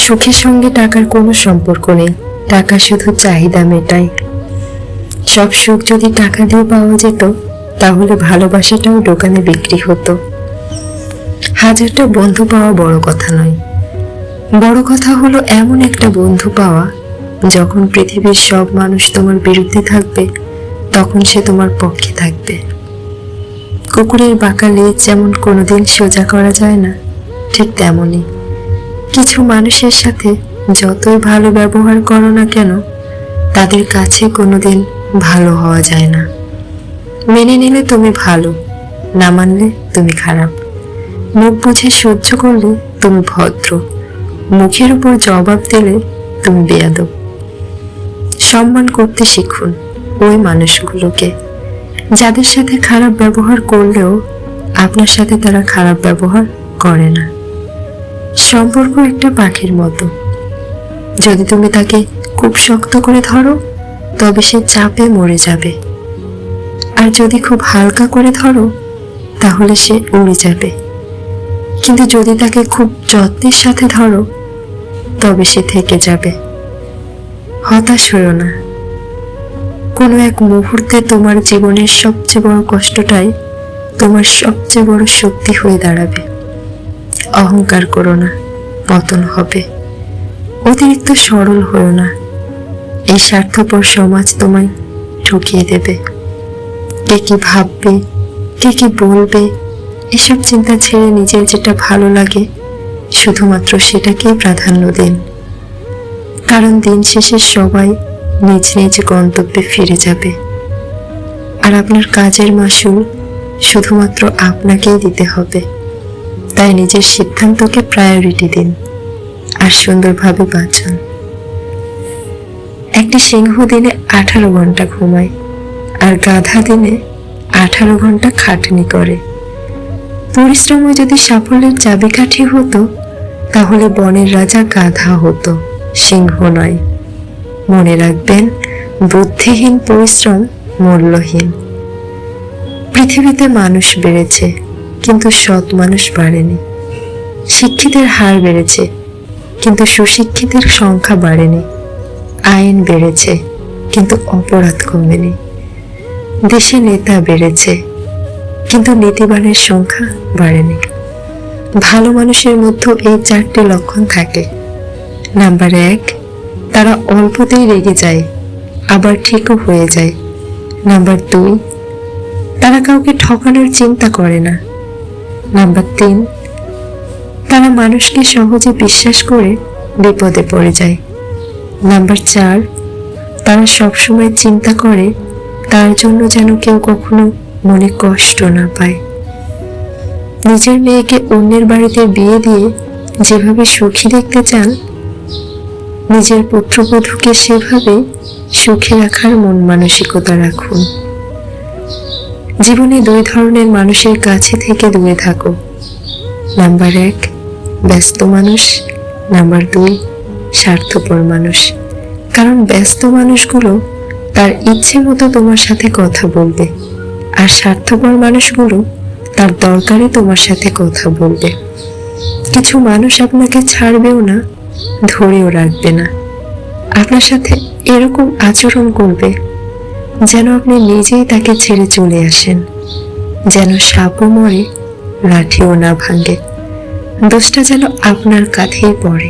সুখের সঙ্গে টাকার কোনো সম্পর্ক নেই, টাকা শুধু চাহিদা মেটায়। সব সুখ যদি টাকা দিয়ে পাওয়া যেত, তাহলে ভালোবাসাটাও দোকানে বিক্রি হতো। হাজারটা বন্ধু পাওয়া বড় কথা নয়, বড় কথা হলো এমন একটা বন্ধু পাওয়া যখন পৃথিবীর সব মানুষ তোমার বিরুদ্ধে থাকবে, তখন সে তোমার পক্ষে থাকবে। কুকুরের বাঁকা লেজ যেমন কোনোদিন সোজা করা যায় না, ঠিক তেমনই কিছু মানুষের সাথে যতই ভালো ব্যবহার করো না কেন, তাদের কাছে কোনোদিন ভালো হওয়া যায় না। মেনে নিলে তুমি ভালো, না মানলে তুমি খারাপ। মুখ বুঝে সহ্য করলে তুমি ভদ্র, মুখের উপর জবাব দিলে তুমি বেয়াদব। সম্মান করতে শিখুন ওই মানুষগুলোকে যাদের সাথে খারাপ ব্যবহার করলেও আপনার সাথে তারা খারাপ ব্যবহার করে না। সম্পর্ক একটা পাখির মতো, যদি তুমি তাকে খুব শক্ত করে ধরো তবে সে চাপে মরে যাবে, আর যদি খুব হালকা করে ধরো তাহলে সে উড়ে যাবে। কিন্তু যদি তাকে খুব যত্নের সাথে ধরো তবে সে থেকে যাবে। হতাশ হয়ো না, কোনো এক মুহূর্তে তোমার জীবনের সবচেয়ে বড় কষ্টটাই তোমার সবচেয়ে বড় শক্তি হয়ে দাঁড়াবে। অহংকার করো না, পতন হবে। অতিরিক্ত সরল হয়ো না, এই স্বার্থপর সমাজ তোমায় ঠকিয়ে দেবে। কে কি ভাববে, কে কি বলবে, এসব চিন্তা ছেড়ে নিজের যেটা ভালো লাগে শুধুমাত্র সেটাকেই প্রাধান্য দিন। কারণ দিন শেষে সবাই নিজ নিজ গন্তব্যে ফিরে যাবে, আর আপনার কাজের মাসুল শুধুমাত্র আপনাকেই দিতে হবে। তাই নিজের সিদ্ধান্তকে প্রায়োরিটি দিন আর সুন্দরভাবে বাঁচুন। একটা সিংহ দিনে 18 ঘন্টা ঘুমায়, আর গাধা দিনে 18 ঘন্টা খাটনি করে। পরিশ্রমে যদি সাফল্যের চাবিকাঠি হতো, তাহলে বনের রাজা গাধা হতো, সিংহ নয়। মনে রাখবেন, বুদ্ধিহীন পরিশ্রম মূল্যহীন। পৃথিবীতে মানুষ বেড়েছে, কিন্তু সৎ মানুষ বাড়েনি। শিক্ষিতের হার বেড়েছে, কিন্তু সুশিক্ষিতের সংখ্যা বাড়েনি। আইন বেড়েছে, কিন্তু অপরাধ কমেনি। দেশে নেতা বেড়েছে, কিন্তু নীতিবানের সংখ্যা বাড়েনি। ভালো মানুষের মধ্যে এই 4টি লক্ষণ থাকে। নাম্বার 1, তারা অল্পতেই রেগে যায়, আবার ঠিকও হয়ে যায়। নাম্বার 2, তারা কাউকে ঠকানোর চিন্তা করে না। নাম্বার 3, তারা মানুষকে সহজে বিশ্বাস করে বিপদে পড়ে যায়। নাম্বার 4, তারা সবসময় চিন্তা করে তার জন্য যেন কেউ কখনো মনে কষ্ট না পায়। নিজের মেয়েকে অন্যের বাড়িতে বিয়ে দিয়ে যেভাবে সুখী দেখতে চান, নিজের পুত্রবধূকে সেভাবে সুখে রাখার মন মানসিকতা রাখুন। জীবনে 2 ধরনের মানুষের কাছে থেকে দূরে থাকো। নাম্বার 1, ব্যস্ত মানুষ। নাম্বার 2, স্বার্থপর মানুষ। কারণ ব্যস্ত মানুষগুলো তার ইচ্ছে মতো তোমার সাথে কথা বলবে, আর স্বার্থপর মানুষগুলো তার দরকারে তোমার সাথে কথা বলবে। কিছু মানুষ আপনাকে ছাড়বেও না, ধরেও রাখবে না। আপনার সাথে এরকম আচরণ করবে যেন আপনি নিজেই তাকে ছেড়ে চলে আসেন, যেন সাপও মরে লাঠিও না ভাঙে। দোষটা যেন আপনার কাঁধেই পড়ে।